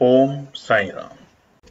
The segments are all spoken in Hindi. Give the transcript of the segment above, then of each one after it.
ओम साईं राम।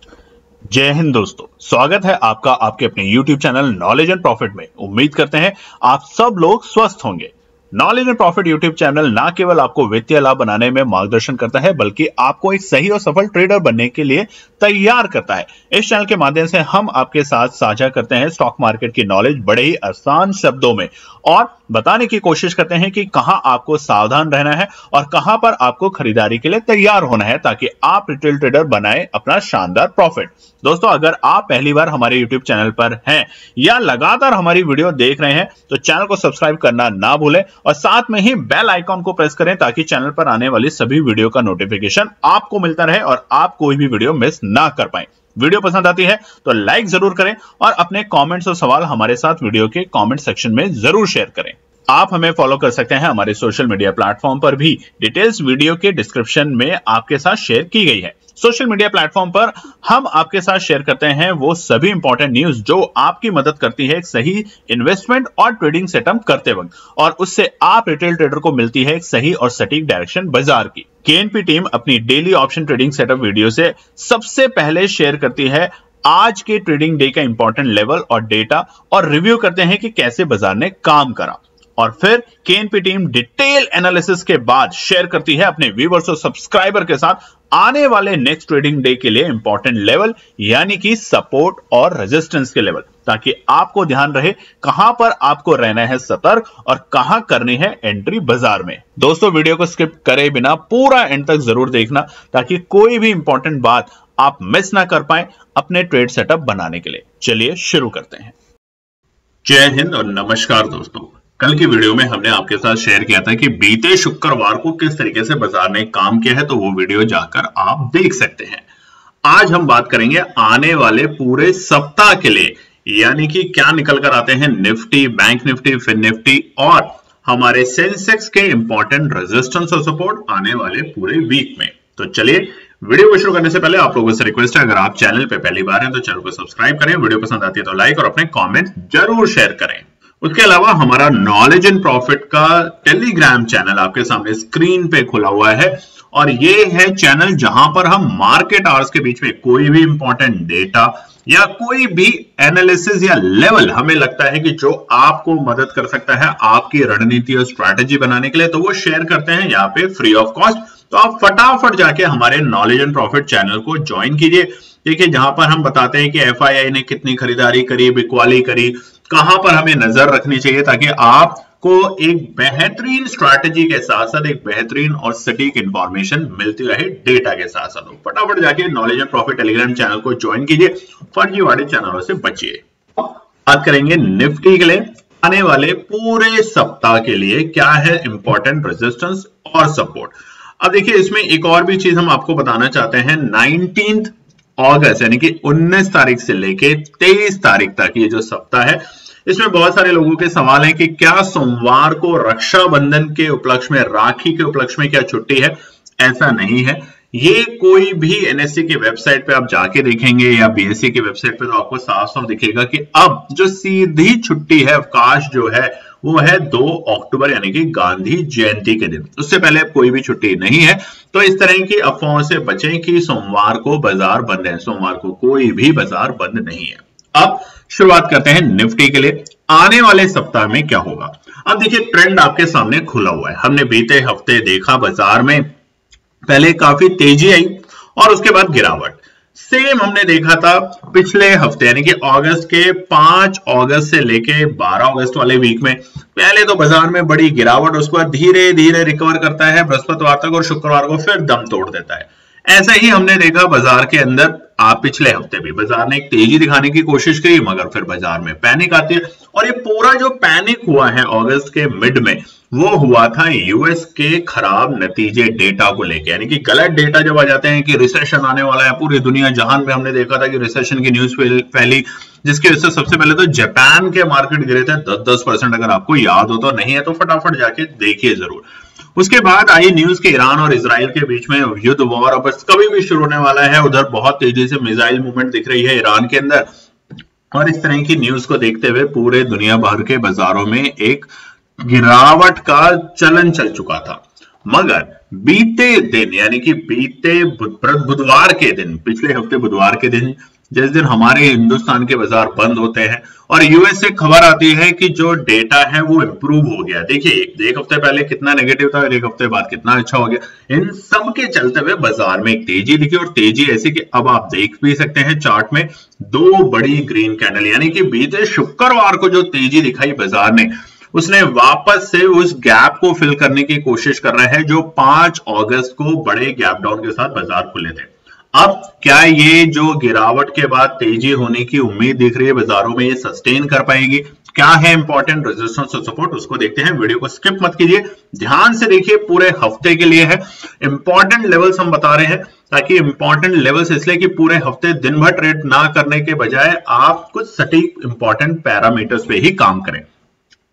जय हिंद दोस्तों, स्वागत है आपका आपके अपने YouTube channel knowledge and profit में। उम्मीद करते हैं आप सब लोग स्वस्थ होंगे। Knowledge and profit YouTube channel ना केवल आपको वित्तीय लाभ बनाने में मार्गदर्शन करता है, बल्कि आपको एक सही और सफल ट्रेडर बनने के लिए तैयार करता है। इस चैनल के माध्यम से हम आपके साथ साझा करते हैं स्टॉक मार्केट की नॉलेज बड़े ही आसान शब्दों में और बताने की कोशिश करते हैं कि कहां आपको सावधान रहना है और कहां पर आपको खरीदारी के लिए तैयार होना है, ताकि आप रिटेल ट्रेडर बनाए अपना शानदार प्रॉफिट। दोस्तों, अगर आप पहली बार हमारे YouTube चैनल पर हैं या लगातार हमारी वीडियो देख रहे हैं तो चैनल को सब्सक्राइब करना ना भूलें और साथ में ही बेल आइकॉन को प्रेस करें, ताकि चैनल पर आने वाली सभी वीडियो का नोटिफिकेशन आपको मिलता रहे और आप कोई भी वीडियो मिस ना कर पाए। वीडियो पसंद आती है तो लाइक जरूर करें और अपने कमेंट्स और सवाल हमारे साथ वीडियो के कमेंट सेक्शन में जरूर शेयर करें। आप हमें फॉलो कर सकते हैं हमारे सोशल मीडिया प्लेटफॉर्म पर भी, डिटेल्स वीडियो के डिस्क्रिप्शन में आपके साथ शेयर की गई है। सोशल मीडिया प्लेटफॉर्म पर हम आपके साथ शेयर करते हैं वो सभी इंपॉर्टेंट न्यूज जो आपकी मदद करती है एक सही इन्वेस्टमेंट और ट्रेडिंग सेटअप करते वक्त, और उससे आप रिटेल ट्रेडर को मिलती है एक सही और सटीक डायरेक्शन बाजार की। केएनपी टीम अपनी daily option trading setup video से सबसे पहले शेयर करती है आज के ट्रेडिंग डे का इंपॉर्टेंट लेवल और डेटा, और रिव्यू करते हैं कि कैसे बाजार ने काम करा। और फिर केएनपी टीम डिटेल एनालिसिस के बाद शेयर करती है अपने व्यूअर्स और सब्सक्राइबर के साथ आने वाले नेक्स्ट ट्रेडिंग डे के लिए इंपॉर्टेंट लेवल, यानी कि सपोर्ट और रेजिस्टेंस के लेवल, ताकि आपको ध्यान रहे कहां पर आपको रहना है सतर्क और कहां करनी है एंट्री बाजार में। दोस्तों, वीडियो को स्किप करे बिना पूरा एंड तक जरूर देखना, ताकि कोई भी इंपॉर्टेंट बात आप मिस ना कर पाए अपने ट्रेड सेटअप बनाने के लिए। चलिए शुरू करते हैं। जय हिंद और नमस्कार दोस्तों। कल की वीडियो में हमने आपके साथ शेयर किया था कि बीते शुक्रवार को किस तरीके से बाजार ने काम किया है, तो वो वीडियो जाकर आप देख सकते हैं। आज हम बात करेंगे आने वाले पूरे सप्ताह के लिए, यानी कि क्या निकल कर आते हैं Nifty, bank Nifty, fin Nifty और हमारे सेंसेक्स के इंपॉर्टेंट रेजिस्टेंस और सपोर्ट आने वाले पूरे वीक में। तो चलिए, वीडियो को शुरू करने से पहले आप लोगों से रिक्वेस्ट है, अगर आप चैनल पे पहली बार हैं तो चैनल को सब्सक्राइब करें, वीडियो पसंद आती है तो लाइक और अपने कमेंट जरूर शेयर करें। उसके अलावा हमारा नॉलेज एंड प्रॉफिट का टेलीग्राम चैनल आपके सामने स्क्रीन पे खुला हुआ है, और ये है चैनल जहां पर हम मार्केट आवर्स के बीच में कोई भी इंपॉर्टेंट डेटा या कोई भी एनालिसिस या लेवल हमें लगता है कि जो आपको मदद कर सकता है आपकी रणनीति और स्ट्रैटेजी बनाने के लिए, तो वो शेयर करते हैं यहाँ पे फ्री ऑफ कॉस्ट। तो आप फटाफट जाके हमारे नॉलेज एंड प्रॉफिट चैनल को ज्वाइन कीजिए, देखिए जहां पर हम बताते हैं कि एफआईआई ने कितनी खरीदारी करी, बिकवाली करी, कहां पर हमें नजर रखनी चाहिए, ताकि आपको एक बेहतरीन स्ट्रैटेजी के साथ साथ एक बेहतरीन और सटीक इंफॉर्मेशन मिलती रहे डेटा के साथ साथ। फटाफट जाके knowledge and profit Telegram channel को ज्वाइन कीजिए, फर्जीवाड़े चैनलों से बचिए। बात करेंगे निफ्टी के लिए आने वाले पूरे सप्ताह के लिए क्या है इंपॉर्टेंट रेजिस्टेंस और सपोर्ट। अब देखिए, इसमें एक और भी चीज हम आपको बताना चाहते हैं। 19 अगस्त यानी कि 19 तारीख से लेके 23 तारीख तक ये जो सप्ताह है, इसमें बहुत सारे लोगों के सवाल हैं कि क्या सोमवार को रक्षाबंधन के उपलक्ष्य में, राखी के उपलक्ष्य में क्या छुट्टी है। ऐसा नहीं है। ये कोई भी एनएससी की वेबसाइट पे आप जाके देखेंगे या बीएससी की वेबसाइट पे, तो आपको साफ साफ दिखेगा कि अब जो सीधी छुट्टी है, अवकाश जो है, वो है 2 अक्टूबर यानी कि गांधी जयंती के दिन। उससे पहले कोई भी छुट्टी नहीं है। तो इस तरह की अफवाहों से बचें कि सोमवार को बाजार बंद है। सोमवार को कोई भी बाजार बंद नहीं है। अब शुरुआत करते हैं निफ्टी के लिए आने वाले सप्ताह में क्या होगा। अब देखिए, ट्रेंड आपके सामने खुला हुआ है। हमने बीते हफ्ते देखा बाजार में पहले काफी तेजी आई और उसके बाद गिरावट। सेम हमने देखा था पिछले हफ्ते यानी कि अगस्त के 5 अगस्त से लेके 12 अगस्त वाले वीक में। पहले तो बाजार में बड़ी गिरावट, उसके बाद धीरे धीरे रिकवर करता है बृहस्पतिवार तक और शुक्रवार को फिर दम तोड़ देता है। ऐसा ही हमने देखा बाजार के अंदर। आप पिछले हफ्ते भी बाजार ने एक तेजी दिखाने की कोशिश की, मगर फिर बाजार में पैनिक आती है, और ये पूरा जो पैनिक हुआ है अगस्त के मिड में, वो हुआ था यूएस के खराब नतीजे डेटा को लेके। यानी कि गलत डेटा जब आ जाते हैं कि रिसेशन आने वाला है, पूरी दुनिया जहान में हमने देखा था कि रिसेशन की न्यूज फैली, जिसकी वजह से सबसे पहले तो जापान के मार्केट गिरे थे 10-10%। अगर आपको याद हो तो, नहीं है तो फटाफट जाके देखिए जरूर। उसके बाद आई न्यूज के ईरान और इजराइल के बीच में युद्ध, वॉर अब कभी भी शुरू होने वाला है। उधर बहुत तेजी से मिसाइल मूवमेंट दिख रही है ईरान के अंदर, और इस तरह की न्यूज को देखते हुए पूरे दुनिया भर के बाजारों में एक गिरावट का चलन चल चुका था। मगर बीते दिन यानी कि बीते बुधवार के दिन, पिछले हफ्ते बुधवार के दिन, जिस दिन हमारे हिंदुस्तान के बाजार बंद होते हैं और यूएस से खबर आती है कि जो डेटा है वो इंप्रूव हो गया। देखिए एक हफ्ते पहले कितना नेगेटिव था और एक हफ्ते बाद कितना अच्छा हो गया। इन सब के चलते हुए बाजार में एक तेजी दिखी और तेजी ऐसी कि अब आप देख भी सकते हैं चार्ट में दो बड़ी ग्रीन कैंडल, यानी कि बीते शुक्रवार को जो तेजी दिखाई बाजार ने, उसने वापस से उस गैप को फिल करने की कोशिश कर रहा है जो 5 अगस्त को बड़े गैप डाउन के साथ बाजार खुले थे। अब क्या ये जो गिरावट के बाद तेजी होने की उम्मीद दिख रही है बाजारों में, ये सस्टेन कर पाएगी? क्या है इंपॉर्टेंट रेजिस्टेंस और सपोर्ट, उसको देखते हैं। वीडियो को स्किप मत कीजिए, ध्यान से देखिए, पूरे हफ्ते के लिए है। इंपॉर्टेंट लेवल्स हम बता रहे हैं ताकि इंपॉर्टेंट लेवल्स इसलिए कि पूरे हफ्ते दिन भर ट्रेड ना करने के बजाय आप कुछ सटीक इंपॉर्टेंट पैरामीटर्स पे ही काम करें।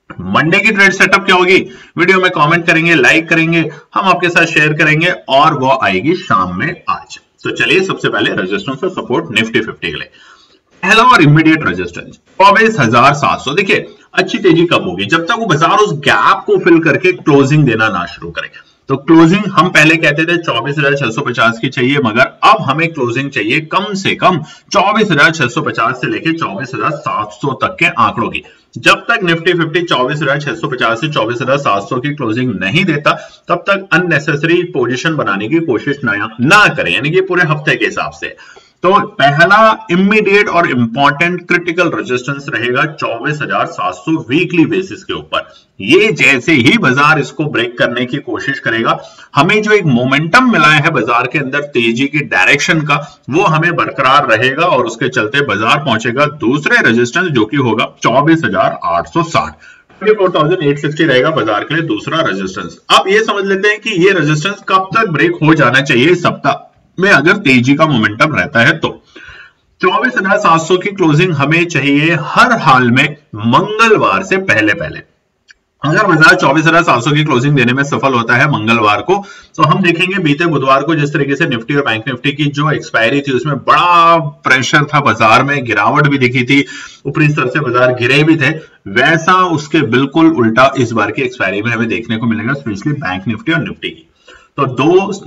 मंडे की ट्रेड सेटअप क्या होगी, वीडियो में कमेंट करेंगे, लाइक करेंगे, हम आपके साथ शेयर करेंगे और वो आएगी शाम में आज। तो चलिए सबसे पहले रेजिस्टेंस और सपोर्ट निफ्टी 50 के लिए। पहला और इमीडिएट रेजिस्टेंस 24,700। देखिए अच्छी तेजी कब होगी, जब तक वो बाजार उस गैप को फिल करके क्लोजिंग देना ना शुरू करे। तो क्लोजिंग हम पहले कहते थे 24,650 की चाहिए, मगर अब हमें क्लोजिंग चाहिए कम से कम 24,650 से लेकर 24,700 तक के आंकड़ों की। जब तक निफ्टी 50 24,650 से 24,700 की क्लोजिंग नहीं देता तब तक अननेसेसरी पोजीशन बनाने की कोशिश ना करें, यानी कि पूरे हफ्ते के हिसाब से। तो पहला इमीडिएट और इंपॉर्टेंट क्रिटिकल रेजिस्टेंस रहेगा 24,700 वीकली बेसिस के ऊपर। ये जैसे ही बाजार इसको ब्रेक करने की कोशिश करेगा, हमें जो एक मोमेंटम मिला है बाजार के अंदर तेजी की डायरेक्शन का, वो हमें बरकरार रहेगा और उसके चलते बाजार पहुंचेगा दूसरे रेजिस्टेंस जो कि होगा 24,860। 24,860 रहेगा बाजार के लिए दूसरा रेजिस्टेंस। अब ये समझ लेते हैं कि ये रेजिस्टेंस कब तक ब्रेक हो जाना चाहिए इस सप्ताह में, अगर तेजी का मोमेंटम रहता है तो। 24,700 की क्लोजिंग हमें चाहिए हर हाल में मंगलवार से पहले। अगर बाजार 24,700 की क्लोजिंग देने में सफल होता है मंगलवार को, तो हम देखेंगे बीते बुधवार को जिस तरीके से निफ्टी और बैंक निफ्टी की जो एक्सपायरी थी उसमें बड़ा प्रेशर था, बाजार में गिरावट भी दिखी थी, ऊपरी स्तर से बाजार गिरे भी थे, वैसा उसके बिल्कुल उल्टा इस बार की एक्सपायरी में हमें देखने को मिलेगा, स्पेशली बैंक निफ्टी और निफ्टी की। तो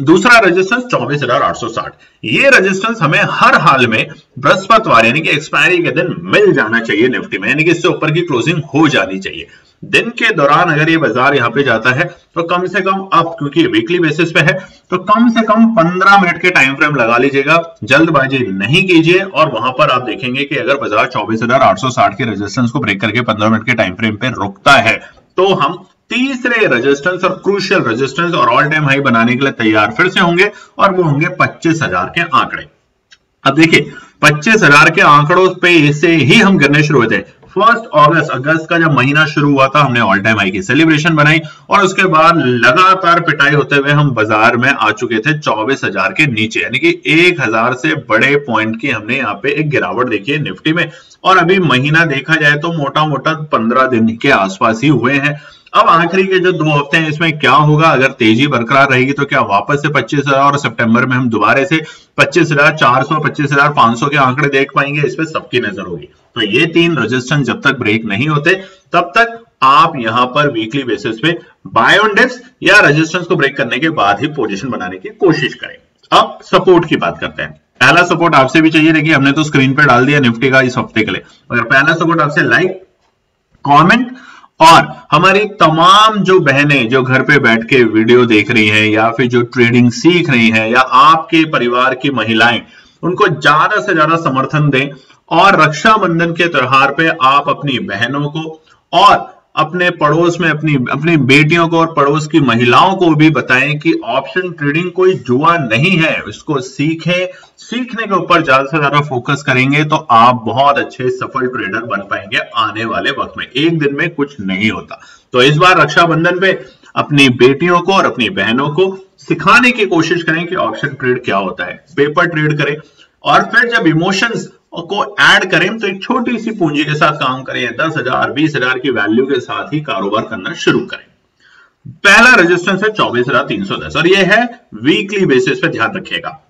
दूसरा रेजिस्टेंस 24,860। ये रेजिस्टेंस हमें हर हाल में बृहस्पतिवार यानी कि एक्सपायरी के दिन मिल जाना चाहिए निफ्टी में, यानी कि इससे ऊपर की क्लोजिंग हो जानी चाहिए। दिन के दौरान अगर ये बाजार यहां पे जाता है तो कम से कम, अब क्योंकि वीकली बेसिस पे है तो कम से कम 15 मिनट के टाइम फ्रेम लगा लीजिएगा, जल्दबाजी नहीं कीजिए। और वहां पर आप देखेंगे कि अगर बाजार 24,860 के रेजिस्टेंस को ब्रेक करके 15 मिनट के टाइम फ्रेम पे रुकता है तो हम तीसरे रेजिस्टेंस और क्रूशियल रेजिस्टेंस और ऑल टाइम हाई बनाने के लिए तैयार फिर से होंगे और वो होंगे 25,000 के आंकड़े। अब देखिए 25,000 के आंकड़ों पे से ही हम गिरने शुरू हुए थे। 1 अगस्त का जब महीना शुरू हुआ था हमने ऑल टाइम हाई की सेलिब्रेशन बनाई और उसके बाद लगातार पिटाई होते हुए हम बाजार में आ चुके थे 24,000 के नीचे, यानी कि 1,000 से बड़े पॉइंट की हमने यहाँ पे एक गिरावट देखी है निफ्टी में। और अभी महीना देखा जाए तो मोटा मोटा 15 दिन के आसपास ही हुए हैं। अब आखिरी के जो 2 हफ्ते हैं इसमें क्या होगा, अगर तेजी बरकरार रहेगी तो क्या वापस से 25,000 और सितंबर में हम दोबारा से 25,400 25,500 के आंकड़े देख पाएंगे, इस पे सबकी नजर होगी। तो ये 3 रेजिस्टेंस जब तक ब्रेक नहीं होते तब तक आप यहां पर वीकली बेसिस पे बाय ऑन डिप्स या रेजिस्टेंस को ब्रेक करने के बाद ही पोजीशन बनाने की कोशिश करें। अब सपोर्ट की बात करते हैं। पहला सपोर्ट आपसे भी चाहिए, देखिए हमने तो स्क्रीन पे डाल दिया निफ्टी का इस हफ्ते के लिए, अगर पहला सपोर्ट आपसे लाइक, कमेंट और हमारी तमाम जो बहनें जो घर पे बैठ के वीडियो देख रही हैं या फिर जो ट्रेडिंग सीख रही हैं या आपके परिवार की महिलाएं, उनको ज्यादा से ज्यादा समर्थन दें और रक्षाबंधन के त्योहार पे आप अपनी बहनों को और अपने पड़ोस में अपनी बेटियों को और पड़ोस की महिलाओं को भी बताएं कि ऑप्शन ट्रेडिंग कोई जुआ नहीं है, इसको सीखें। सीखने के ऊपर ज्यादा से ज्यादा फोकस करेंगे तो आप बहुत अच्छे सफल ट्रेडर बन पाएंगे आने वाले वक्त में। एक दिन में कुछ नहीं होता। तो इस बार रक्षाबंधन पे अपनी बेटियों को और अपनी बहनों को सिखाने की कोशिश करें कि ऑप्शन ट्रेड क्या होता है, पेपर ट्रेड करें और फिर जब इमोशंस को ऐड करें तो एक छोटी सी पूंजी के साथ काम करें, 10,000 20,000 की वैल्यू के साथ ही कारोबार करना शुरू करें। पहला रेजिस्टेंस है 24,310 और यह है वीकली बेसिस पे, ध्यान रखिएगा।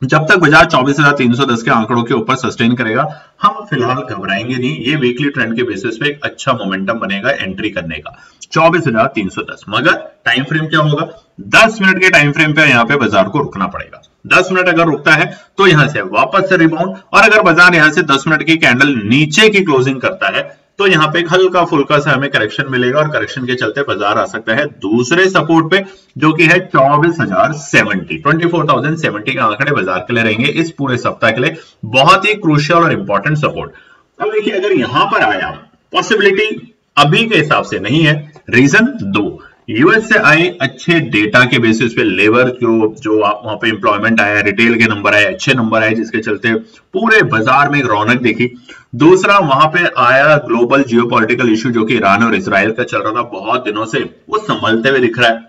जब तक बाजार 24,310 के आंकड़ों के ऊपर सस्टेन करेगा हम फिलहाल घबराएंगे नहीं। ये वीकली ट्रेंड के बेसिस पे एक अच्छा मोमेंटम बनेगा एंट्री करने का 24,310। मगर टाइम फ्रेम क्या होगा? 10 मिनट के टाइम फ्रेम पे यहाँ पे बाजार को रुकना पड़ेगा। 10 मिनट अगर रुकता है तो यहां से वापस से रिबाउंड, और अगर बाजार यहां से 10 मिनट की कैंडल नीचे की क्लोजिंग करता है तो यहाँ पे एक हल्का फुल्का सा हमें करेक्शन मिलेगा, और करेक्शन के चलते बाजार आ सकता है दूसरे सपोर्ट पे जो कि है 24,070 के आंकड़े बाजार के लिए रहेंगे इस पूरे सप्ताह के लिए बहुत ही क्रूशियल और इंपॉर्टेंट सपोर्ट। अब देखिए अगर यहां पर आया, पॉसिबिलिटी अभी के हिसाब से नहीं है। रीजन दो, यूएस से आए अच्छे डेटा के बेसिस पे लेबर जो वहां पे एम्प्लॉयमेंट आया, रिटेल के नंबर आए, अच्छे नंबर आए जिसके चलते पूरे बाजार में एक रौनक देखी। दूसरा वहां पे आया ग्लोबल जियोपॉलिटिकल इश्यू जो कि ईरान और इजराइल का चल रहा था बहुत दिनों से, वो संभलते हुए दिख रहा है,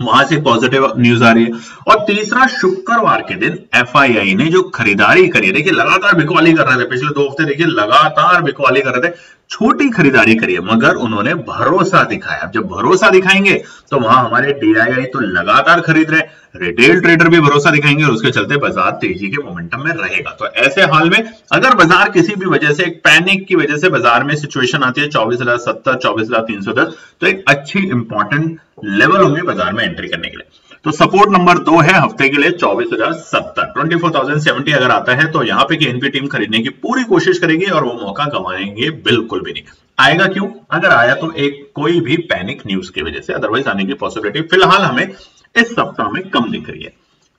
वहां से पॉजिटिव न्यूज आ रही है। और तीसरा शुक्रवार के दिन एफआईआई ने जो खरीदारी करी, देखिए लगातार बिकवाली कर रहे थे पिछले 2 हफ्ते, देखिए लगातार बिकवाली कर रहे थे, छोटी खरीदारी करी है मगर उन्होंने भरोसा दिखाया। अब जब भरोसा दिखाएंगे तो वहां हमारे डीआईआई तो लगातार खरीद रहे, रिटेल ट्रेडर भी भरोसा दिखाएंगे और उसके चलते बाजार तेजी के मोमेंटम में रहेगा। तो ऐसे हाल में अगर बाजार किसी भी वजह से, एक पैनिक की वजह से बाजार में सिचुएशन आती है 24,070 24,310, तो एक अच्छी इंपॉर्टेंट लेवल होंगे बाजार में एंट्री करने के लिए। तो सपोर्ट नंबर 2 है हफ्ते के लिए 24,070, 24,070 अगर आता है तो यहाँ पे केएनपी टीम खरीदने की पूरी कोशिश करेगी और वो मौका गंवाएंगे बिल्कुल भी नहीं। आएगा क्यों? अगर आया तो एक कोई भी पैनिक न्यूज की वजह से, अदरवाइज आने की पॉसिबिलिटी फिलहाल हमें इस सप्ताह में कम दिख रही है।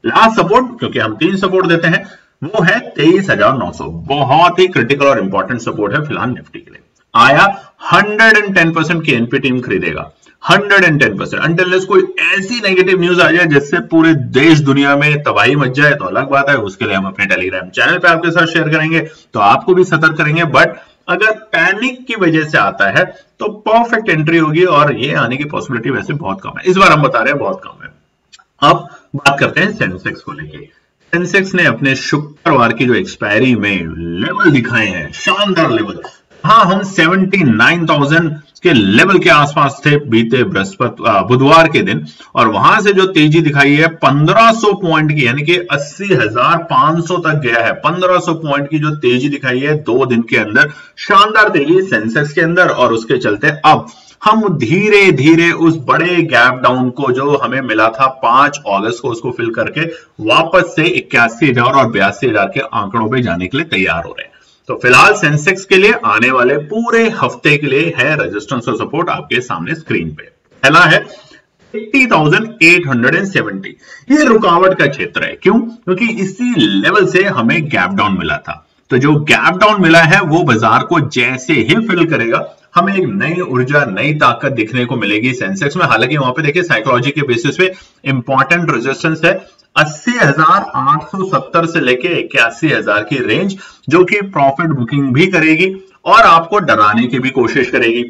लास्ट सपोर्ट, क्योंकि हम 3 सपोर्ट देते हैं, वो है 23,900, बहुत ही क्रिटिकल और इंपॉर्टेंट सपोर्ट है फिलहाल निफ्टी के लिए। आया 110% केएनपी टीम खरीदेगा, 110%। अनटिल कोई ऐसी नेगेटिव न्यूज आ जाए जिससे पूरे देश दुनिया में तबाही मच जाए तो अलग बात है, उसके लिए हम अपने टेलीग्राम चैनल पे आपके साथ शेयर करेंगे, तो आपको भी सतर्क करेंगे। बट अगर पैनिक की वजह से आता है तो परफेक्ट एंट्री होगी, और ये आने की पॉसिबिलिटी वैसे बहुत कम है, इस बार हम बता रहे हैं बहुत कम है। अब बात करते हैं सेंसेक्स को लेके। सेंसेक्स ने अपने शुक्रवार की जो एक्सपायरी में लेवल दिखाए हैं, शानदार लेवल, हाँ हम 79,000 के लेवल के आसपास थे बीते बुधवार के दिन, और वहां से जो तेजी दिखाई है 1500 पॉइंट की, यानी कि 80,500 तक गया है। 1500 पॉइंट की जो तेजी दिखाई है 2 दिन के अंदर, शानदार तेजी सेंसेक्स के अंदर, और उसके चलते अब हम धीरे धीरे उस बड़े गैप डाउन को जो हमें मिला था 5 अगस्त को, उसको फिल करके वापस से 81,000 और 82,000 के आंकड़ों पे जाने के लिए तैयार हो रहे हैं। तो फिलहाल सेंसेक्स के लिए आने वाले पूरे हफ्ते के लिए है रेजिस्टेंस और सपोर्ट आपके सामने स्क्रीन पे। पहला है 80,870, ये रुकावट का क्षेत्र है। क्यों? क्योंकि इसी लेवल से हमें गैप डाउन मिला था। तो जो गैप डाउन मिला है वो बाजार को जैसे ही फिल करेगा हमें एक नई ऊर्जा, नई ताकत दिखने को मिलेगी सेंसेक्स में। हालांकि वहां पे देखिए साइकोलॉजी के बेसिस पे इंपॉर्टेंट रेजिस्टेंस है 80,870 से लेके 81,000 की रेंज, जो कि प्रॉफिट बुकिंग भी करेगी और आपको डराने की भी कोशिश करेगी।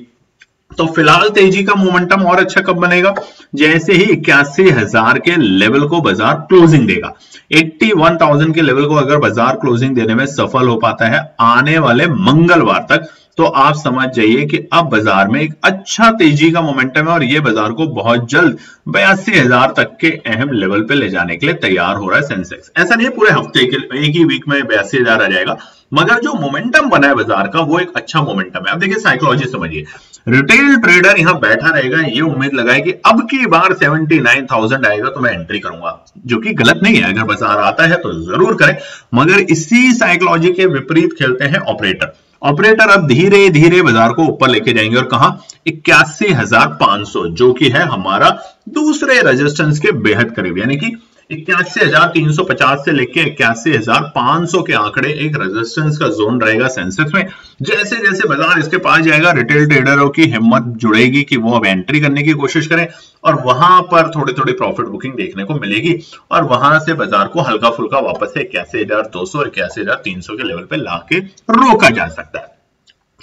तो फिलहाल तेजी का मोमेंटम और अच्छा कब बनेगा? जैसे ही 81,000 के लेवल को बाजार क्लोजिंग देगा। 81,000 के लेवल को अगर बाजार क्लोजिंग देने में सफल हो पाता है आने वाले मंगलवार तक, तो आप समझ जाइए कि अब बाजार में एक अच्छा तेजी का मोमेंटम है और ये बाजार को बहुत जल्द 82,000 तक के अहम लेवल पे ले जाने के लिए तैयार हो रहा है सेंसेक्स। ऐसा नहीं है पूरे हफ्ते के एक ही वीक में 82,000 आ जाएगा, मगर जो मोमेंटम बना है बाजार का वो एक अच्छा मोमेंटम है। अब देखिए साइकोलॉजी समझिए, रिटेल ट्रेडर यहां बैठा रहेगा, ये उम्मीद लगाए कि अब की बार 79,000 आएगा तो मैं एंट्री करूंगा, जो कि गलत नहीं है। अगर बाजार आता है तो जरूर करें, मगर इसी साइकोलॉजी के विपरीत खेलते हैं ऑपरेटर। ऑपरेटर अब धीरे धीरे बाजार को ऊपर लेके जाएंगे और कहां? 81,500, जो कि है हमारा दूसरे रेजिस्टेंस के बेहद करीब, यानी कि 81,350 से लेके 81,500 के आंकड़े एक रेजिस्टेंस का जोन रहेगा सेंसेक्स में। जैसे जैसे बाजार इसके पास जाएगा रिटेल ट्रेडरों की हिम्मत जुड़ेगी कि वो अब एंट्री करने की कोशिश करें और वहां पर थोड़ी थोड़ी प्रॉफिट बुकिंग देखने को मिलेगी और वहां से बाजार को हल्का फुल्का वापस से 81,200 81,300 के लेवल पे लाके रोका जा सकता है।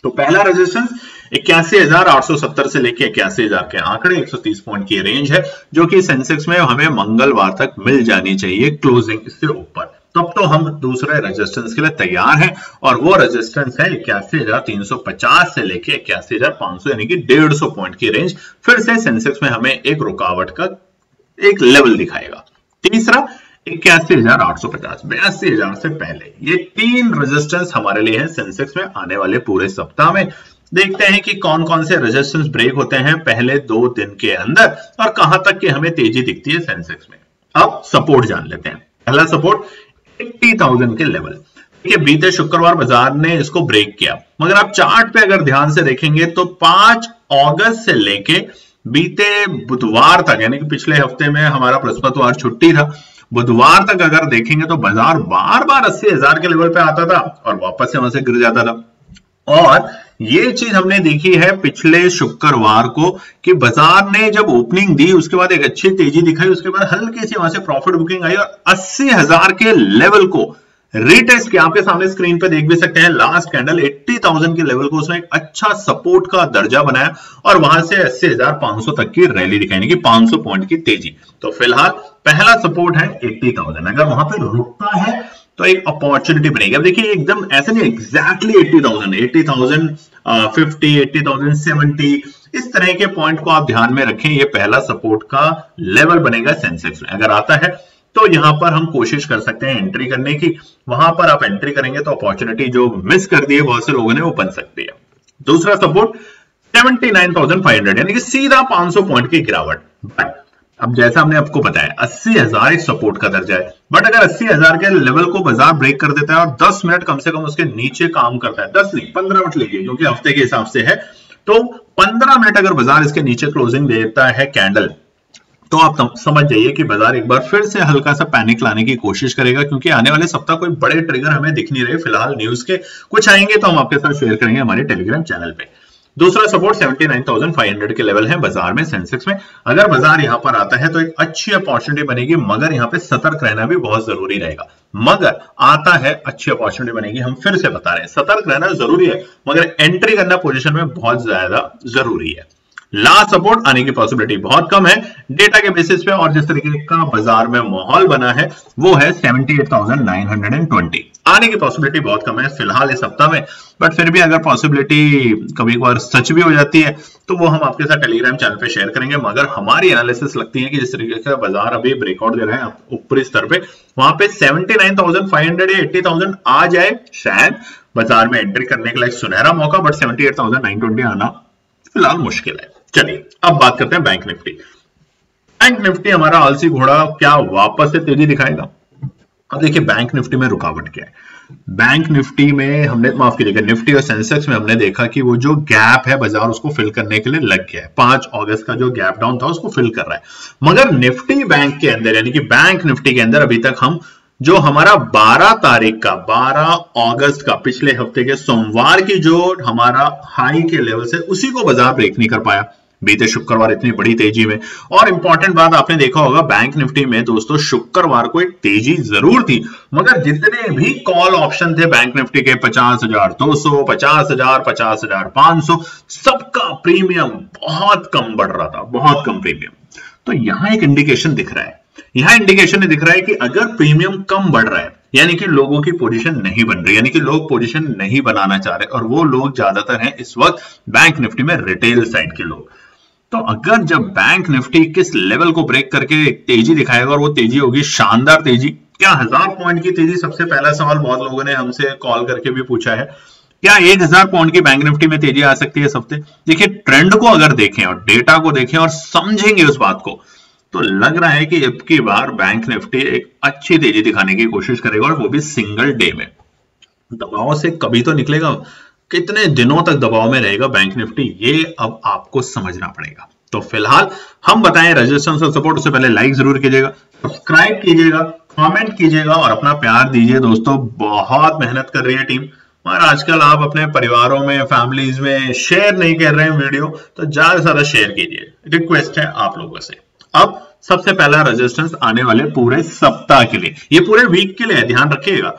तो पहला रेजिस्टेंस 81,870 से लेके 81,000 के आंकड़े, 130 पॉइंट की रेंज है, जो कि सेंसेक्स में हमें मंगलवार तक मिल जानी चाहिए क्लोजिंग इससे ऊपर। तब तो हम दूसरे रेजिस्टेंस के लिए तैयार हैं और वो रेजिस्टेंस है 81,350 से लेके 81,500, यानी कि 150 पॉइंट की रेंज फिर से सेंसेक्स में हमें एक रुकावट का एक लेवल दिखाएगा। तीसरा 81,850, 82,000 से पहले। ये 3 रेजिस्टेंस हमारे लिए है सेंसेक्स में आने वाले पूरे सप्ताह में। देखते हैं कि कौन कौन से रेजिस्टेंस ब्रेक होते हैं पहले 2 दिन के अंदर और कहां तक की हमें तेजी दिखती है सेंसेक्स में। अब सपोर्ट जान लेते हैं। पहला सपोर्ट 80,000 के लेवल। देखिए बीते शुक्रवार बाजार ने इसको ब्रेक किया, मगर आप चार्ट पे अगर ध्यान से देखेंगे तो 5 अगस्त से लेके बीते बुधवार तक, यानी कि पिछले हफ्ते में हमारा बृहस्पतिवार छुट्टी था, बुधवार तक अगर देखेंगे तो बाजार बार बार 80,000 के लेवल पे आता था और वापस से वहां से गिर जाता था। और ये चीज हमने देखी है पिछले शुक्रवार को कि बाजार ने जब ओपनिंग दी उसके बाद एक अच्छी तेजी दिखाई, उसके बाद हल्की सी वहां से प्रॉफिट बुकिंग आई और 80,000 के लेवल को रीटेस्ट किया। आपके सामने स्क्रीन पे देख भी सकते हैं, लास्ट कैंडल 80,000 के लेवल को उसने एक अच्छा सपोर्ट का दर्जा बनाया और वहां से 80,500 तक की रैली दिखाई, यानी कि 500 पॉइंट की तेजी। तो फिलहाल पहला सपोर्ट है 80,000, अगर वहां पे रुकता है तो एक अपॉर्चुनिटी बनेगी। अब देखिए एकदम ऐसे नहीं एग्जैक्टली 80,000, 80,050, 80,070 इस तरह के पॉइंट को आप ध्यान में रखें। ये पहला सपोर्ट का लेवल बनेगा सेंसेक्स में। अगर आता है तो यहां पर हम कोशिश कर सकते हैं एंट्री करने की। वहां पर आप एंट्री करेंगे तो अपॉर्चुनिटी जो मिस कर दी है बहुत से लोगों ने वो बन सकती है। दूसरा सपोर्ट 79,500, यानी कि सीधा 500 पॉइंट की गिरावट। बट अब जैसा हमने आपको बताया 80,000 एक सपोर्ट का दर्जा है, बट अगर 80,000 के लेवल को बाजार ब्रेक कर देता है और 10 मिनट कम से कम उसके नीचे काम करता है, 10 नहीं 15 मिनट लीजिए क्योंकि हफ्ते के हिसाब से है, तो 15 मिनट अगर बाजार इसके नीचे क्लोजिंग देता है कैंडल, तो आप समझ जाइए कि बाजार एक बार फिर से हल्का सा पैनिक लाने की कोशिश करेगा, क्योंकि आने वाले सप्ताह कोई बड़े ट्रिगर हमें दिख नहीं रहे फिलहाल। न्यूज के कुछ आएंगे तो हम आपके साथ शेयर करेंगे हमारे टेलीग्राम चैनल पे। दूसरा सपोर्ट 79,500 के लेवल है बाजार में सेंसेक्स में। अगर बाजार यहां पर आता है तो एक अच्छी अपॉर्चुनिटी बनेगी, मगर यहां पे सतर्क रहना भी बहुत जरूरी रहेगा। मगर आता है अच्छी अपॉर्चुनिटी बनेगी, हम फिर से बता रहे हैं सतर्क रहना जरूरी है, मगर एंट्री करना पोजीशन में बहुत ज्यादा जरूरी है। लास्ट सपोर्ट आने की पॉसिबिलिटी बहुत कम है डेटा के बेसिस पे, और जिस तरीके का बाजार में माहौल बना है वो है 78,920 आने की पॉसिबिलिटी बहुत कम है फिलहाल इस सप्ताह में। बट फिर भी अगर पॉसिबिलिटी कभी कभार सच भी हो जाती है तो वो हम आपके साथ टेलीग्राम चैनल पे शेयर करेंगे। मगर हमारी एनालिसिस लगती है कि जिस तरीके से बाजार अभी ब्रेकआउट दे रहा है ऊपरी स्तर पे, वहां पे 79,500 या 80,000 आ जाए, शायद बाजार में एंट्री करने के लिए सुनहरा मौका, बट 78,920 आना फिलहाल मुश्किल है। चलिए अब बात करते हैं बैंक निफ्टी। बैंक निफ्टी हमारा आलसी घोड़ा क्या वापस से तेजी दिखाएगा? अब देखिए बैंक निफ्टी में रुकावट क्या है। बैंक निफ्टी में हमने, माफ कीजिएगा, निफ्टी और सेंसेक्स में हमने देखा कि वो जो गैप है बाजार उसको फिल करने के लिए लग गया है। 5 अगस्त का जो गैप डाउन था उसको फिल कर रहा है, मगर निफ्टी बैंक के अंदर, यानी कि बैंक निफ्टी के अंदर अभी तक हम जो हमारा 12 तारीख का 12 अगस्त का पिछले हफ्ते के सोमवार की जो हमारा हाई के लेवल से उसी को बाजार ब्रेक नहीं कर पाया बीते शुक्रवार इतनी बड़ी तेजी में। और इंपॉर्टेंट बात आपने देखा होगा बैंक निफ्टी में दोस्तों, शुक्रवार को एक तेजी जरूर थी, मगर जितने भी कॉल ऑप्शन थे बैंक निफ्टी के 50,200, 50,000, 50,500, सबका प्रीमियम बहुत कम बढ़ रहा था, बहुत कम प्रीमियम। तो यहां एक इंडिकेशन दिख रहा है, यहां इंडिकेशन दिख रहा है कि अगर प्रीमियम कम बढ़ रहा है यानी कि लोगों की पोजीशन नहीं बन रही, यानी कि लोग पोजीशन नहीं बनाना चाह रहे, और वो लोग ज्यादातर हैं इस वक्त बैंक निफ्टी में रिटेल साइड के लोग। तो अगर जब बैंक निफ्टी किस लेवल को ब्रेक करके तेजी दिखाएगा और वो तेजी होगी शानदार तेजी, क्या 1000 पॉइंट की तेजी? सबसे पहला सवाल बहुत लोगों ने हमसे कॉल करके भी पूछा है, क्या 1000 पॉइंट की बैंक निफ्टी में तेजी आ सकती है इस हफ्ते? देखिए ट्रेंड को अगर देखें और डेटा को देखें और समझेंगे उस बात को, तो लग रहा है कि अब की बार बैंक निफ्टी एक अच्छी तेजी दिखाने की कोशिश करेगा, और वो भी सिंगल डे में। दबाव से कभी तो निकलेगा, कितने दिनों तक दबाव में रहेगा बैंक निफ्टी, ये अब आपको समझना पड़ेगा। तो फिलहाल हम बताएं रेजिस्टेंस और सपोर्ट, उससे पहले लाइक जरूर कीजिएगा, सब्सक्राइब कीजिएगा, कमेंट कीजिएगा और अपना प्यार दीजिए। दोस्तों बहुत मेहनत कर रही है टीम, मगर आजकल आप अपने परिवारों में, फैमिलीज में शेयर नहीं कर रहे हैं वीडियो, तो ज्यादा से ज्यादा शेयर कीजिए, रिक्वेस्ट है आप लोगों से। अब सबसे पहला रेजिस्टेंस आने वाले पूरे सप्ताह के लिए, ये पूरे वीक के लिए ध्यान रखिएगा,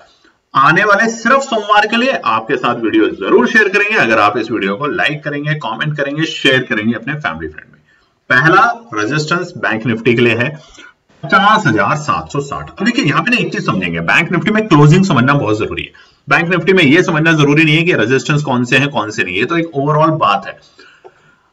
आने वाले सिर्फ सोमवार के लिए आपके साथ वीडियो जरूर शेयर करेंगे अगर आप इस वीडियो को लाइक करेंगे, कमेंट करेंगे, शेयर करेंगे अपने फैमिली फ्रेंड में। पहला रेजिस्टेंस बैंक निफ्टी के लिए है 50,760। अब देखिए यहां पे ना एक चीज समझेंगे, बैंक निफ्टी में क्लोजिंग समझना बहुत जरूरी है। बैंक निफ्टी में यह समझना जरूरी नहीं है कि रेजिस्टेंस कौन से हैं कौन से नहीं, ये तो एक ओवरऑल बात है।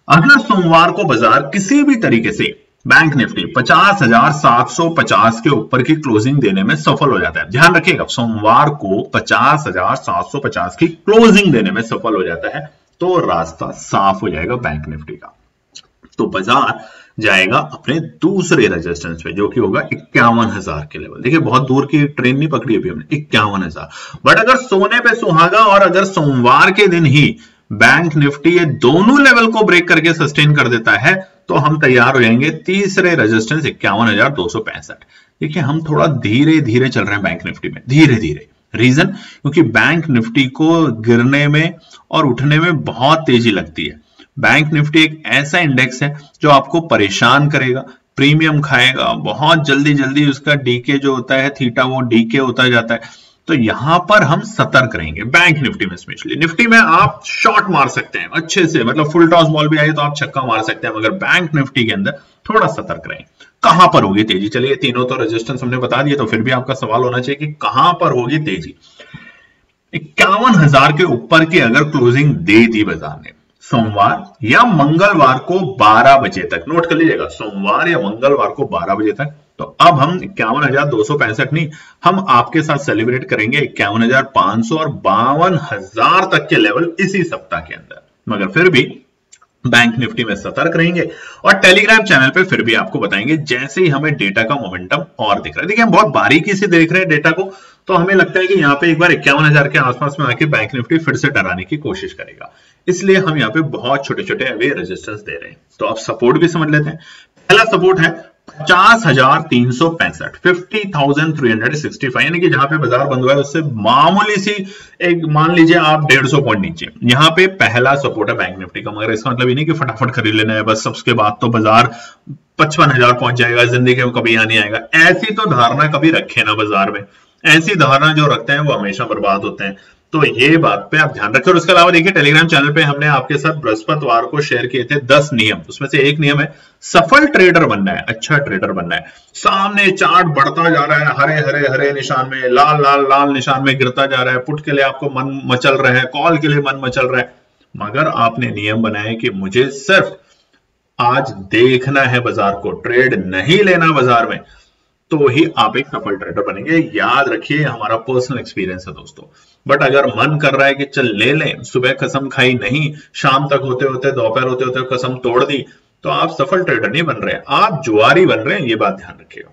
अगर सोमवार को बाजार किसी भी तरीके से बैंक निफ्टी 50,750 के ऊपर की क्लोजिंग देने में सफल हो जाता है। ध्यान रखिएगा, सोमवार को 50,750 की क्लोजिंग देने में सफल हो जाता है तो रास्ता साफ हो जाएगा बैंक निफ्टी का। तो बाजार जाएगा अपने दूसरे रेजिस्टेंस पे, जो कि होगा 51,000 के लेवल। देखिए बहुत दूर की ट्रेन नहीं पकड़ी अभी हमने, 51,000। बट अगर सोने पे सुहागा और अगर सोमवार के दिन ही बैंक निफ्टी ये दोनों लेवल को ब्रेक करके सस्टेन कर देता है तो हम तैयार हो जाएंगे तीसरे रेजिस्टेंस 51,265। देखिए हम थोड़ा धीरे धीरे चल रहे हैं बैंक निफ्टी में, धीरे धीरे। रीजन, क्योंकि बैंक निफ्टी को गिरने में और उठने में बहुत तेजी लगती है। बैंक निफ्टी एक ऐसा इंडेक्स है जो आपको परेशान करेगा, प्रीमियम खाएगा, बहुत जल्दी जल्दी उसका डीके जो होता है थीटा वो डीके होता जाता है। तो यहां पर हम सतर्क रहेंगे बैंक निफ्टी में। स्पेशली निफ्टी में आप शॉट मार सकते हैं अच्छे से, मतलब फुल टॉस बॉल भी आई तो आप छक्का मार सकते हैं, मगर बैंक निफ्टी के अंदर थोड़ा सतर्क रहें। कहां पर होगी तेजी? चलिए तीनों तो रेजिस्टेंस हमने बता दिए, तो फिर भी आपका सवाल होना चाहिए कि कहां पर होगी तेजी। 51,000 के ऊपर की अगर क्लोजिंग दे दी बाजार ने सोमवार या मंगलवार को 12 बजे तक, नोट कर लीजिएगा, सोमवार या मंगलवार को 12 बजे तक, तो अब हम 51,265 नहीं, हम आपके साथ सेलिब्रेट करेंगे 51,500 और 52,000 तक के लेवल इसी सप्ताह के अंदर। मगर फिर भी बैंक निफ्टी में सतर्क रहेंगे और टेलीग्राम चैनल पे फिर भी आपको बताएंगे जैसे ही हमें डेटा का मोमेंटम और दिख रहा है। देखिए हम बहुत बारीकी से देख रहे हैं डेटा को, तो हमें लगता है कि यहाँ पे एक बार 51,000 के आसपास में आके बैंक निफ्टी फिर से डराने की कोशिश करेगा, इसलिए हम यहाँ पे बहुत छोटे छोटे अवे रेजिस्टेंस दे रहे हैं। तो आप सपोर्ट भी समझ लेते हैं। पहला सपोर्ट है 50,365, 50,365, यानी कि जहां पे बाजार बंद हुआ है उससे मामूली सी एक, मान लीजिए आप 150 पॉइंट नीचे, यहां पे पहला सपोर्ट है बैंक निफ्टी का। मगर इसका मतलब ये नहीं कि फटाफट खरीद लेना है बस, उसके बाद तो बाजार 55,000 पहुंच जाएगा, जिंदगी में कभी यहाँ नहीं आएगा। ऐसी तो धारणा कभी रखे ना बाजार में, ऐसी धारणा जो रखते हैं वो हमेशा बर्बाद होते हैं। तो ये बात पे आप ध्यान रखें। और उसके अलावा देखिए टेलीग्राम चैनल पे हमने आपके साथ बृहस्पतिवार को शेयर किए थे 10 नियम, उसमें से एक नियम है सफल ट्रेडर बनना है, अच्छा ट्रेडर बनना है। सामने चार्ट बढ़ता जा रहा है, हरे हरे हरे निशान में, लाल लाल लाल निशान में गिरता जा रहा है, पुट के लिए आपको मन मचल रहा है, कॉल के लिए मन मचल रहा है, मगर आपने नियम बनाया कि मुझे सिर्फ आज देखना है बाजार को, ट्रेड नहीं लेना बाजार में, तो ही आप एक सफल ट्रेडर बनेंगे। याद रखिए हमारा पर्सनल एक्सपीरियंस है दोस्तों। बट अगर मन कर रहा है कि चल ले लें, सुबह कसम खाई नहीं, शाम तक होते होते दोपहर होते होते कसम तोड़ दी, तो आप सफल ट्रेडर नहीं बन रहे हैं, आप जुआरी बन रहे हैं, ये बात ध्यान रखिएगा।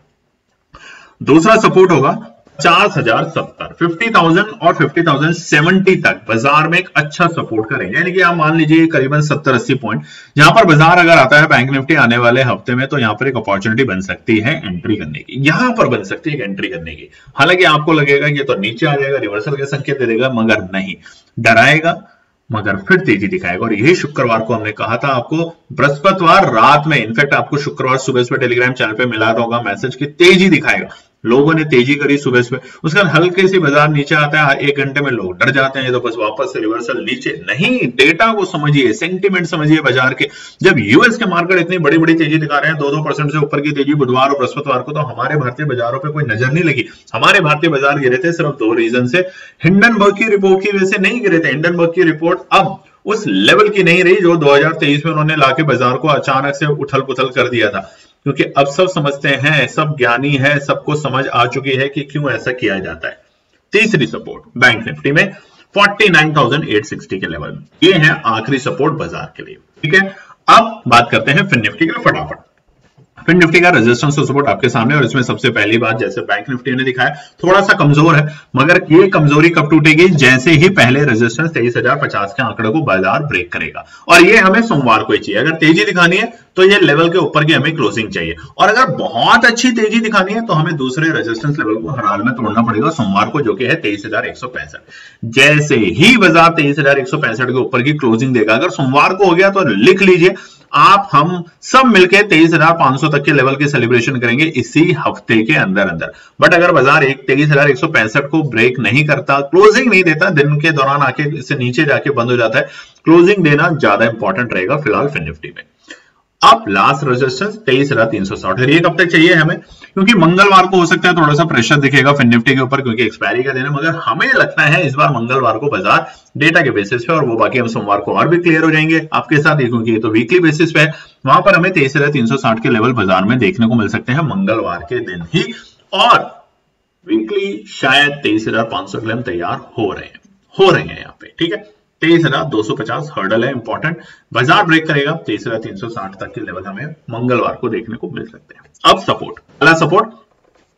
दूसरा सपोर्ट होगा 50,070, 50,000 और 50,070 तक बाजार में एक अच्छा सपोर्ट करेंगे, यानी कि आप मान लीजिए करीबन 70-80 पॉइंट। यहां पर बाजार अगर आता है बैंक निफ्टी आने वाले हफ्ते में, तो यहां पर एक अपॉर्चुनिटी बन सकती है एंट्री करने की, यहां पर बन सकती है एंट्री करने की। हालांकि आपको लगेगा कि तो नीचे आ जाएगा, रिवर्सल के संकेत दे देगा, मगर नहीं, डराएगा मगर फिर तेजी दिखाएगा। और यही शुक्रवार को हमने कहा था आपको, बृहस्पतिवार रात में, इनफैक्ट आपको शुक्रवार सुबह सुबह टेलीग्राम चैनल पे मिला होगा मैसेज की तेजी दिखाएगा। लोगों ने तेजी करी सुबह सुबह, उसके बाद हल्के से बाजार नीचे आता है, 1 घंटे में लोग डर जाते हैं, तो बस वापस से रिवर्सल नीचे। नहीं, डेटा को समझिए, सेंटिमेंट समझिए बाजार के। जब यूएस के मार्केट इतनी बड़ी बड़ी तेजी दिखा रहे हैं, 2-2% से ऊपर की तेजी बुधवार और बृहस्पतिवार को, तो हमारे भारतीय बाजारों पर कोई नजर नहीं लगी। हमारे भारतीय बाजार गिरे थे सिर्फ 2 रीजन से, हिंडनबर्ग की रिपोर्ट की वजह से नहीं गिरे थे। हिंडनबर्ग की रिपोर्ट अब उस लेवल की नहीं रही जो 2023 में उन्होंने लाके बाजार को अचानक से उथल पुथल कर दिया था, क्योंकि अब सब समझते हैं, सब ज्ञानी है, सबको समझ आ चुकी है कि क्यों ऐसा किया जाता है। तीसरी सपोर्ट बैंक निफ्टी में 49,860 के लेवल, ये है आखिरी सपोर्ट बाजार के लिए। ठीक है, अब बात करते हैं फिन निफ्टी के फटाफट। फिन निफ्टी का रेजिस्टेंस और सपोर्ट आपके सामने, और इसमें सबसे पहली बात, जैसे बैंक निफ्टी ने दिखाया थोड़ा सा कमजोर है, मगर ये कमजोरी कब टूटेगी? जैसे ही पहले रेजिस्टेंस 23,050 के आंकड़े को बाजार ब्रेक करेगा, और ये हमें सोमवार को ही चाहिए। अगर तेजी दिखानी है तो ये लेवल के ऊपर की हमें क्लोजिंग चाहिए, और अगर बहुत अच्छी तेजी दिखानी है तो हमें दूसरे रेजिस्टेंस लेवल को हर हाल में तोड़ना पड़ेगा सोमवार को, जो कि है 23,165। जैसे ही बाजार 23,165 के ऊपर की क्लोजिंग देगा, अगर सोमवार को हो गया तो लिख लीजिए, आप हम सब मिलकर 23,500 तक के लेवल की सेलिब्रेशन करेंगे इसी हफ्ते के अंदर अंदर। बट अगर बाजार 23,165 को ब्रेक नहीं करता, क्लोजिंग नहीं देता, दिन के दौरान आके इससे नीचे जाके बंद हो जाता है, क्लोजिंग देना ज्यादा इंपॉर्टेंट रहेगा फिलहाल फिन निफ्टी में। अब लास्ट रेजिस्टेंस 23,360 है, ये कब तक चाहिए हमें? क्योंकि मंगलवार को हो सकता है थोड़ा सा प्रेशर दिखेगा फिन निफ्टी के ऊपर, क्योंकि एक्सपायरी का दिन है, मगर हमें लगता है इस बार मंगलवार को बाजार डेटा के बेसिस पे, और वो बाकी हम सोमवार को और भी क्लियर हो जाएंगे आपके साथ, क्योंकि ये तो वीकली बेसिस पे है, वहां पर हमें 23,360 के लेवल बाजार में देखने को मिल सकते हैं मंगलवार के दिन ही, और वीकली शायद 23,500 के लिए हम तैयार हो रहे हैं यहाँ पे, ठीक है। 23,250 हर्डल है इंपॉर्टेंट, बाजार ब्रेक करेगा 23,360 तक के लेवल हमें मंगलवार को देखने को मिल सकते हैं। अब सपोर्ट, पहला सपोर्ट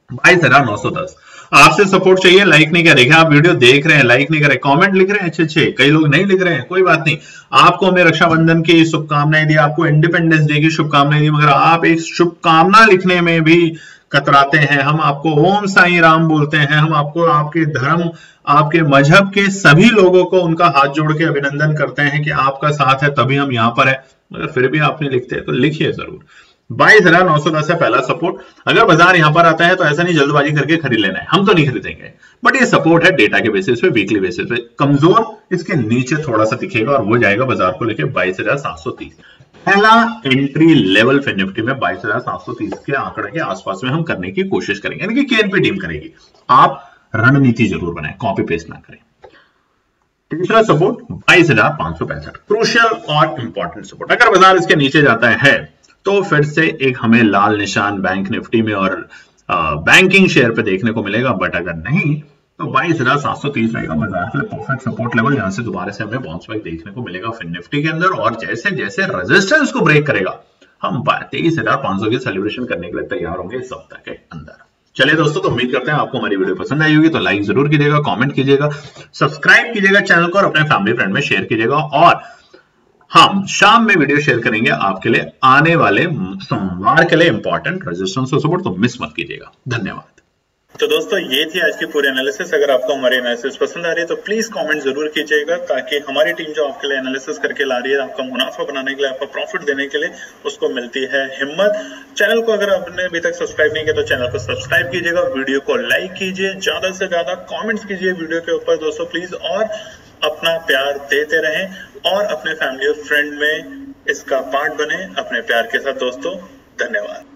22,910, आपसे सपोर्ट चाहिए। लाइक नहीं कर रहे, आप वीडियो देख रहे हैं लाइक नहीं कर रहे, कमेंट लिख रहे हैं अच्छे, कई लोग नहीं लिख रहे हैं, कोई बात नहीं। आपको हमें रक्षाबंधन की शुभकामनाएं दी, आपको इंडिपेंडेंस डे की शुभकामनाएं दी, मगर आप एक शुभकामना लिखने में भी कतराते हैं। हम आपको ओम साईं राम बोलते हैं, हम आपको आपके धर्म आपके मजहब के सभी लोगों को उनका हाथ जोड़ के अभिनंदन करते हैं कि आपका साथ है तभी हम यहाँ पर है, मगर फिर भी आप नहीं लिखते, तो लिखिए जरूर। 22,910 है पहला सपोर्ट। अगर बाजार यहां पर आता है तो ऐसा नहीं जल्दबाजी करके खरीद लेना है, हम तो नहीं खरीदेंगे, बट ये सपोर्ट है डेटा के बेसिस पे, वीकली बेसिस पे। कमजोर इसके नीचे थोड़ा सा दिखेगा और वो जाएगा बाजार को लेके 22,730। पहला एंट्री लेवल फिन निफ्टी में 22,730 के आंकड़े के आसपास में हम करने की कोशिश करेंगे, यानी कि केएनपी टीम करेगी। आप रणनीति जरूर बनाएं, कॉपी पेस्ट ना करें। तीसरा सपोर्ट 22,565, क्रूशियल और इंपॉर्टेंट सपोर्ट। अगर बाजार इसके नीचे जाता है तो फिर से एक हमें लाल निशान बैंक निफ्टी में और बैंकिंग शेयर पे देखने को मिलेगा, बट अगर नहीं तो 22,730 रहेगा बाजार के लिए परफेक्ट सपोर्ट लेवल। यहां से दोबारा से हमें बाउंस बैक देखने को मिलेगा फिन निफ्टी के अंदर, और जैसे जैसे रेजिस्टेंस को ब्रेक करेगा हम 23,500 की सेलिब्रेशन करने के लिए तैयार होंगे इस सप्ताह के अंदर। चलिए दोस्तों, तो उम्मीद करते हैं आपको हमारी वीडियो पसंद आई होगी, तो लाइक जरूर कीजिएगा, कमेंट कीजिएगा, सब्सक्राइब कीजिएगा चैनल को और अपने फैमिली फ्रेंड में शेयर कीजिएगा, और हम शाम में वीडियो शेयर करेंगे आपके लिए आने वाले सोमवार के लिए इंपॉर्टेंट रेजिस्टेंस और सपोर्ट, तो मिस मत कीजिएगा। धन्यवाद। तो दोस्तों, ये थी आज की पूरी एनालिसिस। अगर आपको हमारी एनालिसिस पसंद आ रही है तो प्लीज कमेंट जरूर कीजिएगा, ताकि हमारी टीम जो आपके लिए एनालिसिस करके ला रही है, आपका मुनाफा बनाने के लिए, आपका प्रॉफिट देने के लिए, उसको मिलती है हिम्मत। चैनल को अगर आपने अभी तक सब्सक्राइब नहीं किया तो चैनल को सब्सक्राइब कीजिएगा, वीडियो को लाइक कीजिए, ज्यादा से ज्यादा कॉमेंट्स कीजिए वीडियो के ऊपर दोस्तों प्लीज, और अपना प्यार देते रहें और अपने फैमिली और फ्रेंड में इसका पार्ट बने अपने प्यार के साथ दोस्तों। धन्यवाद।